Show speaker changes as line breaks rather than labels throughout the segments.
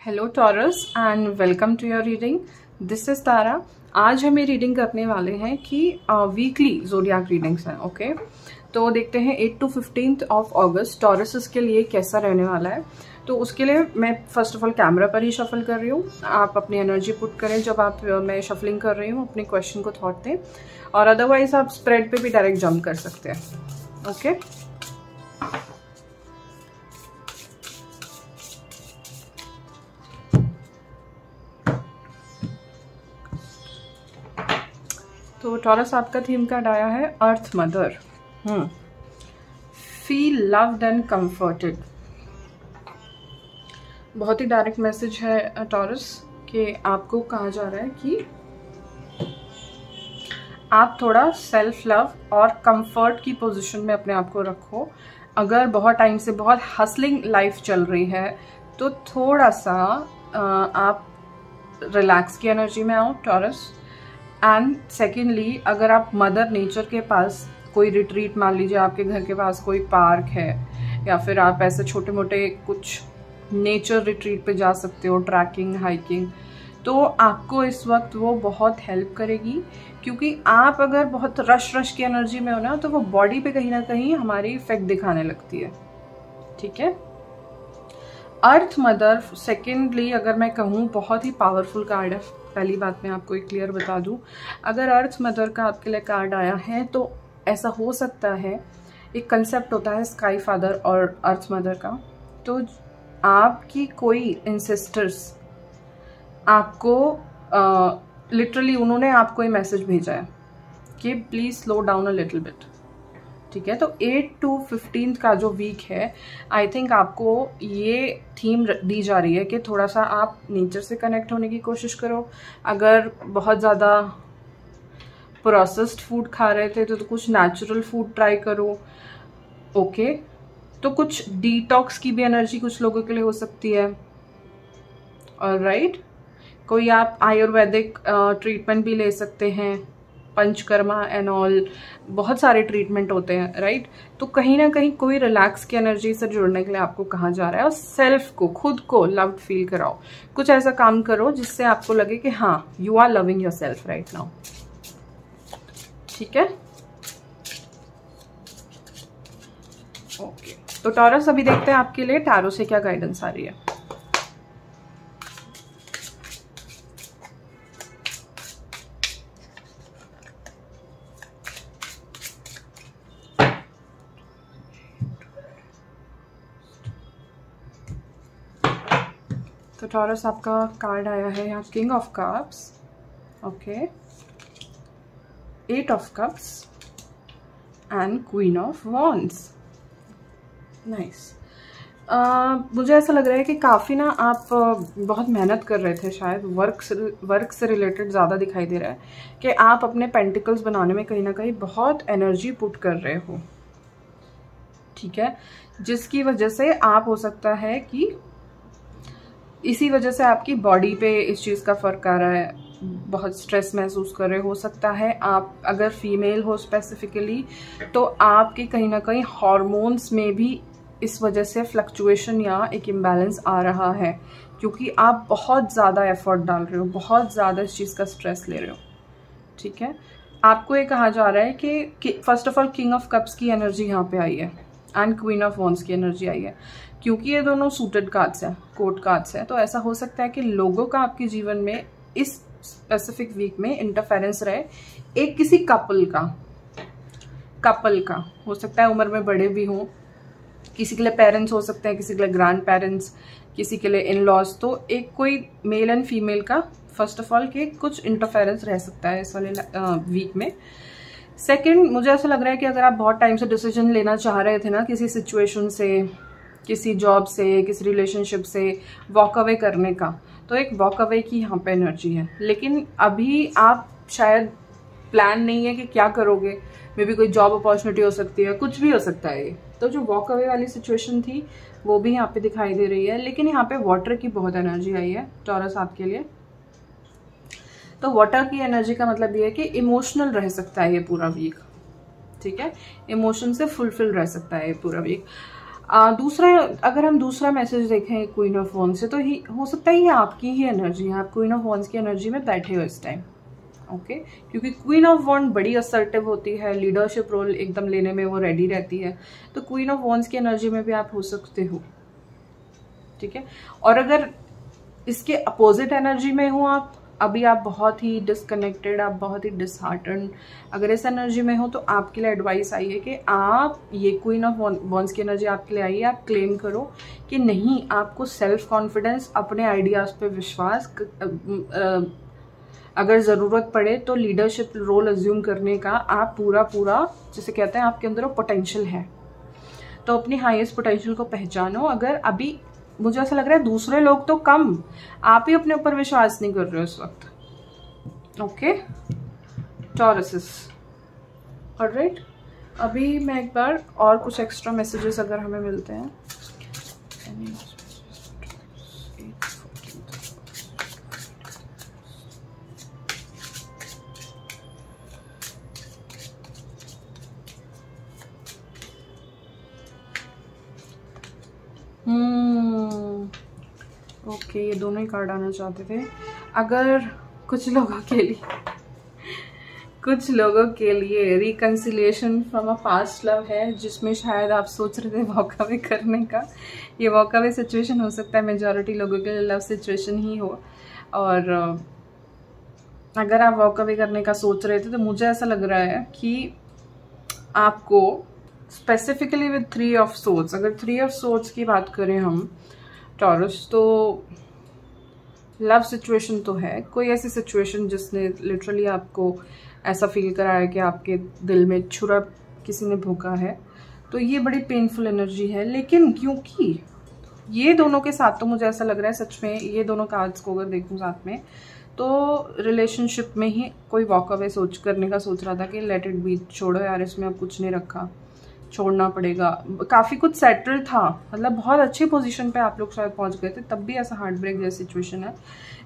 Hello Taurus and welcome to your reading. This is Tara. आज हम ये रीडिंग करने वाले हैं कि वीकली ज़ोडियाक रीडिंग्स हैं। ओके, तो देखते हैं 8 to 15 ऑफ अगस्त टॉरस के लिए कैसा रहने वाला है। तो उसके लिए मैं फर्स्ट ऑफ ऑल कैमरा पर ही शफल कर रही हूँ। आप अपनी एनर्जी पुट करें जब आप मैं शफलिंग कर रही हूँ, अपने क्वेश्चन को थॉट दें, और अदरवाइज आप स्प्रेड पे भी डायरेक्ट जंप कर सकते हैं। ओके, तो टॉरस आपका थीम कार्ड आया है earth mother. Feel loved and comforted. बहुत ही डायरेक्ट मैसेज है टॉरस कि आपको कहा जा रहा है कि आप थोड़ा सेल्फ लव और कंफर्ट की पोजीशन में अपने आप को रखो। अगर बहुत टाइम से बहुत हसलिंग लाइफ चल रही है तो थोड़ा सा आप रिलैक्स की एनर्जी में आओ टॉरस। एंड सेकेंडली, अगर आप मदर नेचर के पास कोई रिट्रीट, मान लीजिए आपके घर के पास कोई पार्क है या फिर आप ऐसे छोटे मोटे कुछ नेचर रिट्रीट पे जा सकते हो, ट्रैकिंग, हाइकिंग, तो आपको इस वक्त वो बहुत हेल्प करेगी। क्योंकि आप अगर बहुत रश की एनर्जी में हो ना, तो वो बॉडी पे कहीं ना कहीं हमारी इफेक्ट दिखाने लगती है। ठीक है, अर्थ मदर सेकेंडली अगर मैं कहूँ बहुत ही पावरफुल कार्ड है। पहली बात मैं आपको एक क्लियर बता दूं, अगर अर्थ मदर का आपके लिए कार्ड आया है तो ऐसा हो सकता है, एक कंसेप्ट होता है स्काई फादर और अर्थ मदर का, तो आपकी कोई इंसेस्टर्स आपको लिटरली उन्होंने आपको ये मैसेज भेजा है कि please slow down a little bit. ठीक है, तो 8 to 15 का जो वीक है, आई थिंक आपको ये थीम दी जा रही है कि थोड़ा सा आप नेचर से कनेक्ट होने की कोशिश करो। अगर बहुत ज़्यादा प्रोसेस्ड फूड खा रहे थे तो कुछ नेचुरल फूड ट्राई करो। ओके, तो कुछ डिटॉक्स की भी एनर्जी कुछ लोगों के लिए हो सकती है। ऑलराइट, कोई आप आयुर्वेदिक ट्रीटमेंट भी ले सकते हैं, पंचकर्मा एंड ऑल, बहुत सारे ट्रीटमेंट होते हैं। राइट, तो कहीं ना कहीं कोई रिलैक्स की एनर्जी से जुड़ने के लिए आपको कहा जा रहा है, और सेल्फ को, खुद को लव्ड फील कराओ। कुछ ऐसा काम करो जिससे आपको लगे कि हाँ, you are loving yourself right now. ठीक है, ओके, तो टॉरस अभी देखते हैं आपके लिए टैरो से क्या गाइडेंस आ रही है। तो टॉरस आपका कार्ड आया है यहाँ king of cups, okay, 8 of cups and queen of wands. Nice. मुझे ऐसा लग रहा है कि काफ़ी ना आप बहुत मेहनत कर रहे थे, शायद वर्क से रिलेटेड ज़्यादा दिखाई दे रहा है कि आप अपने पेंटिकल्स बनाने में कहीं ना कहीं बहुत एनर्जी पुट कर रहे हो। ठीक है, जिसकी वजह से आप, हो सकता है कि इसी वजह से आपकी बॉडी पे इस चीज़ का फ़र्क आ रहा है, बहुत स्ट्रेस महसूस कर रहे हो सकता है आप। अगर फीमेल हो स्पेसिफिकली तो आपके कहीं ना कहीं हार्मोन्स में भी इस वजह से फ्लक्चुएशन या एक इम्बैलेंस आ रहा है, क्योंकि आप बहुत ज़्यादा एफर्ट डाल रहे हो, बहुत ज़्यादा इस चीज़ का स्ट्रेस ले रहे हो। ठीक है, आपको ये कहा जा रहा है कि first of all king of cups की एनर्जी यहाँ पे आई है एंड क्वीन ऑफ वॉन्ड्स की एनर्जी आई है। क्योंकि ये दोनों सूटेड कार्ड्स हैं, कोर्ट कार्ड्स हैं, तो ऐसा हो सकता है कि लोगों का आपके जीवन में इस स्पेसिफिक वीक में इंटरफेरेंस रहे। एक किसी कपल का हो सकता है, उम्र में बड़े भी हों, किसी के लिए पेरेंट्स हो सकते हैं, किसी के लिए ग्रैंड पेरेंट्स, किसी के लिए इन लॉज। तो एक कोई मेल एंड फीमेल का फर्स्ट ऑफ ऑल के कुछ इंटरफेरेंस रह सकता है इस वाले वीक में। सेकेंड, मुझे ऐसा लग रहा है कि अगर आप बहुत टाइम से डिसीजन लेना चाह रहे थे ना, किसी सिचुएशन से, किसी जॉब से, किसी रिलेशनशिप से वॉक अवे करने का, तो एक वॉक अवे की यहाँ पे एनर्जी है। लेकिन अभी आप शायद प्लान नहीं है कि क्या करोगे, मे बी कोई जॉब अपॉर्चुनिटी हो सकती है, कुछ भी हो सकता है ये। तो जो वॉक अवे वाली सिचुएशन थी वो भी यहाँ पे दिखाई दे रही है। लेकिन यहाँ पे वाटर की बहुत एनर्जी आई है टॉरस आपके लिए। तो वाटर की एनर्जी का मतलब ये है कि इमोशनल रह सकता है ये पूरा वीक। ठीक है, इमोशन से फुलफिल रह सकता है ये पूरा वीक। दूसरा, अगर हम दूसरा मैसेज देखें क्वीन ऑफ वॉन्ड्स से, तो हो सकता है ये आपकी ही एनर्जी है, आप क्वीन ऑफ वॉन्ड्स की एनर्जी में बैठे हो इस टाइम। ओके, क्योंकि क्वीन ऑफ वॉन्ड बड़ी असर्टिव होती है, लीडरशिप रोल एकदम लेने में वो रेडी रहती है, तो क्वीन ऑफ वॉन्ड्स की एनर्जी में भी आप हो सकते हो। ठीक है, और अगर इसके अपोजिट एनर्जी में हो आप, अभी आप बहुत ही डिसकनेक्टेड, आप बहुत ही डिसहार्टन, अगर इस एनर्जी में हो, तो आपके लिए एडवाइस आई है कि आप ये क्वीन ऑफ वॉन्ड्स की एनर्जी आपके लिए आई है, आप क्लेम करो कि नहीं, आपको सेल्फ कॉन्फिडेंस, अपने आइडियाज पे विश्वास, अगर ज़रूरत पड़े तो लीडरशिप रोल अज्यूम करने का आप पूरा जिसे कहते हैं आपके अंदर वो पोटेंशियल है, तो अपनी हाईएस्ट पोटेंशियल को पहचानो। अगर अभी मुझे ऐसा लग रहा है दूसरे लोग तो कम, आप ही अपने ऊपर विश्वास नहीं कर रहे हो इस वक्त। ओके टॉरसेस, ऑलराइट, अभी मैं एक बार और कुछ एक्स्ट्रा मैसेजेस अगर हमें मिलते हैं। ओके, ये दोनों ही कार्ड आना चाहते थे। अगर कुछ लोगों के लिए reconciliation from a past love है, जिसमें शायद आप सोच रहे थे वॉक अवे करने का, ये वॉक अवे सिचुएशन हो सकता है, मेजॉरिटी लोगों के लिए लव सिचुएशन ही हो। और अगर आप वॉक अवे करने का सोच रहे थे, तो मुझे ऐसा लग रहा है कि आपको स्पेसिफिकली विद 3 ऑफ सोर्ड्स, अगर 3 ऑफ सोर्ड्स की बात करें हम टॉरस, तो लव सिचुएशन तो है, कोई ऐसी सिचुएशन जिसने लिटरली आपको ऐसा फील कराया कि आपके दिल में छुरा किसी ने भोंका है, तो ये बड़ी पेनफुल एनर्जी है। लेकिन क्योंकि ये दोनों के साथ, तो मुझे ऐसा लग रहा है सच में, ये दोनों कार्ड्स को अगर देखूं साथ में, तो रिलेशनशिप में ही कोई वॉक अवे करने का सोच रहा था कि लेट इट बी, छोड़ो यार, इसमें अब कुछ नहीं रखा, छोड़ना पड़ेगा। काफ़ी कुछ सेटल था, मतलब बहुत अच्छी पोजीशन पे आप लोग शायद पहुंच गए थे, तब भी ऐसा हार्ट ब्रेक जैसी सिचुएशन है।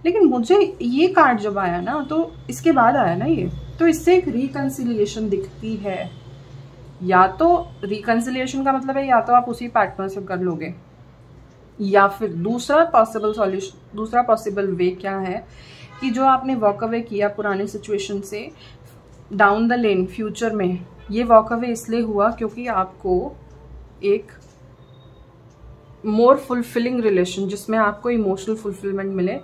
लेकिन मुझे ये कार्ड जब आया ना, तो इसके बाद आया ना ये, तो इससे एक रिकंसिलिएशन दिखती है। या तो रिकंसिलिएशन का मतलब है या तो आप उसी पार्टनर से कर लोगे, या फिर दूसरा पॉसिबल सॉल्यूशन, दूसरा पॉसिबल वे क्या है कि जो आपने वॉक अवे किया पुरानी सिचुएशन से, डाउन द लेन फ्यूचर में ये वॉक अवे इसलिए हुआ क्योंकि आपको एक मोर फुलफिलिंग रिलेशन, जिसमें आपको इमोशनल फुलफिलमेंट मिले,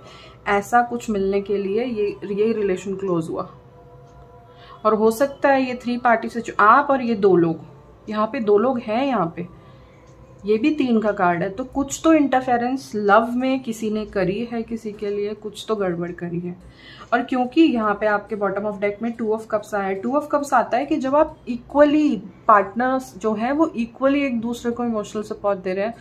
ऐसा कुछ मिलने के लिए ये रिलेशन क्लोज हुआ। और हो सकता है ये 3 पार्टी से, आप और ये 2 लोग, यहाँ पे 2 लोग हैं, यहाँ पे ये भी 3 का कार्ड है, तो कुछ तो इंटरफेरेंस लव में किसी ने करी है, किसी के लिए कुछ तो गड़बड़ करी है। और क्योंकि यहाँ पे आपके बॉटम ऑफ डेक में 2 ऑफ कप्स आया है, 2 ऑफ कप्स आता है कि जब आप इक्वली, पार्टनर्स जो हैं वो इक्वली एक दूसरे को इमोशनल सपोर्ट दे रहे हैं,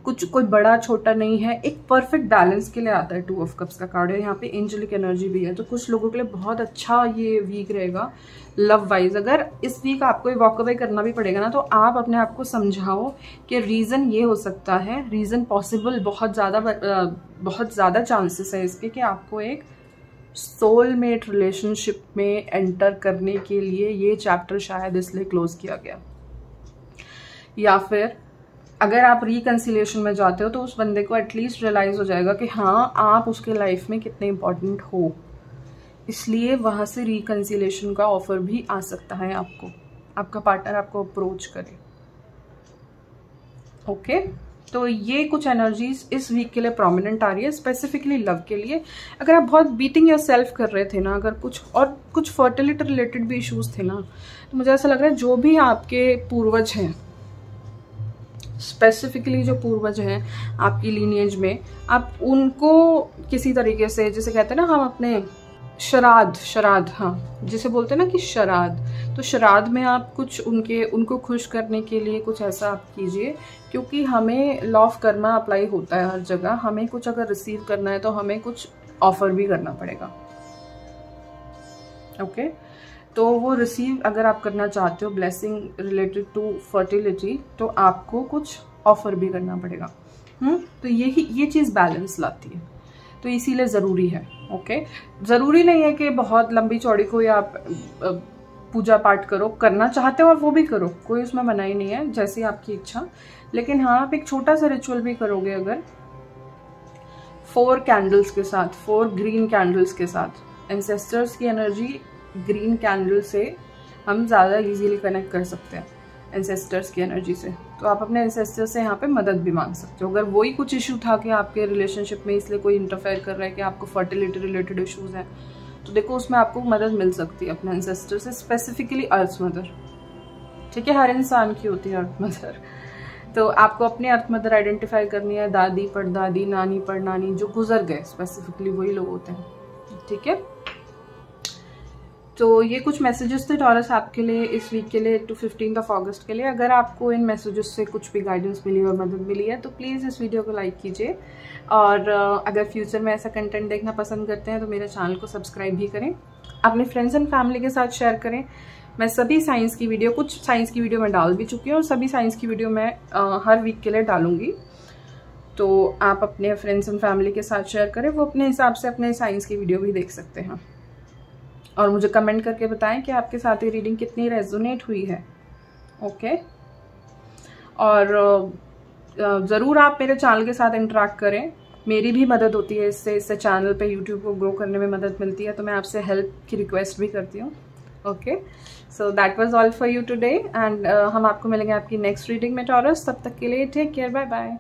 कुछ कोई बड़ा छोटा नहीं है, एक परफेक्ट बैलेंस के लिए आता है 2 ऑफ कप्स का कार्ड है। यहाँ पे एंजेलिक एनर्जी भी है, तो कुछ लोगों के लिए बहुत अच्छा ये वीक रहेगा लव वाइज। अगर इस वीक आपको वॉक अवे करना भी पड़ेगा ना, तो आप अपने आप को समझाओ कि रीज़न ये हो सकता है, रीज़न पॉसिबल बहुत ज़्यादा चांसेस है इसके कि आपको एक सोलमेट रिलेशनशिप में एंटर करने के लिए ये चैप्टर शायद इसलिए क्लोज किया गया। या फिर अगर आप रिकंसिलिएशन में जाते हो, तो उस बंदे को एटलीस्ट रियलाइज हो जाएगा कि हाँ, आप उसके लाइफ में कितने इंपॉर्टेंट हो, इसलिए वहां से रिकंसिलिएशन का ऑफर भी आ सकता है आपको, आपका पार्टनर आपको अप्रोच करे। ओके, तो ये कुछ एनर्जीज इस वीक के लिए प्रोमिनेंट आ रही है, स्पेसिफिकली लव के लिए। अगर आप बहुत बीटिंग योरसेल्फ कर रहे थे ना, अगर कुछ फर्टिलिटी रिलेटेड भी इश्यूज थे ना, तो मुझे ऐसा लग रहा है जो भी आपके पूर्वज हैं, स्पेसिफिकली जो पूर्वज हैं आपकी लीनिएज में, आप उनको किसी तरीके से, जैसे कहते हैं ना हम अपने श्राद्ध, हाँ, जिसे बोलते हैं ना कि श्राद्ध, तो श्राद्ध में आप कुछ उनको खुश करने के लिए कुछ ऐसा आप कीजिए, क्योंकि हमें लॉ ऑफ कर्मा अप्लाई होता है हर जगह। हमें कुछ अगर रिसीव करना है तो हमें कुछ ऑफर भी करना पड़ेगा। ओके, तो वो रिसीव अगर आप करना चाहते हो ब्लेसिंग रिलेटेड टू फर्टिलिटी, तो आपको कुछ ऑफर भी करना पड़ेगा। तो ये चीज़ बैलेंस लाती है, तो इसीलिए ज़रूरी है। ओके, ज़रूरी नहीं है कि बहुत लंबी चौड़ी कोई आप पूजा पाठ करो, करना चाहते हो आप वो भी करो, कोई उसमें मनाही नहीं है, जैसी आपकी इच्छा। लेकिन हाँ, आप एक छोटा सा रिचुअल भी करोगे अगर 4 कैंडल्स के साथ, 4 ग्रीन कैंडल्स के साथ। एंसेस्टर्स की एनर्जी ग्रीन कैंडल से हम ज़्यादा इजीली कनेक्ट कर सकते हैं एंसेस्टर्स की एनर्जी से। तो आप अपने एंसेस्टर से यहाँ पे मदद भी मांग सकते हो। अगर वही कुछ इशू था कि आपके रिलेशनशिप में इसलिए कोई इंटरफेयर कर रहा है कि आपको फर्टिलिटी रिलेटेड इश्यूज हैं, तो देखो उसमें आपको मदद मिल सकती है अपने एंसेस्टर से, स्पेसिफिकली अर्थ मदर। ठीक है, हर इंसान की होती है अर्थ मदर। तो आपको अपनी अर्थ मदर आइडेंटिफाई करनी है, दादी परदादी, नानी परनानी, जो गुजर गए, स्पेसिफिकली वही लोग होते हैं। ठीक है, तो ये कुछ मैसेजेस थे टॉरस आपके लिए इस वीक के लिए, टू 15 अगस्त के लिए। अगर आपको इन मैसेजेस से कुछ भी गाइडेंस मिली और मदद मिली है तो प्लीज़ इस वीडियो को लाइक कीजिए, और अगर फ्यूचर में ऐसा कंटेंट देखना पसंद करते हैं तो मेरे चैनल को सब्सक्राइब भी करें, अपने फ्रेंड्स एंड फैमिली के साथ शेयर करें। मैं सभी साइंस की वीडियो, कुछ साइंस की वीडियो मैं डाल भी चुकी हूँ और सभी साइंस की वीडियो मैं हर वीक के लिए डालूंगी। तो आप अपने फ्रेंड्स एंड फैमिली के साथ शेयर करें, वो अपने हिसाब से अपने साइंस की वीडियो भी देख सकते हैं। और मुझे कमेंट करके बताएं कि आपके साथ ये रीडिंग कितनी रेजोनेट हुई है। ओके, और ज़रूर आप मेरे चैनल के साथ इंटरेक्ट करें, मेरी भी मदद होती है इससे चैनल पे यूट्यूब को ग्रो करने में मदद मिलती है, तो मैं आपसे हेल्प की रिक्वेस्ट भी करती हूँ। Okay, so that was all for you today, and हम आपको मिलेंगे आपकी नेक्स्ट रीडिंग में टॉरस। तब तक के लिए टेक केयर, बाय बाय।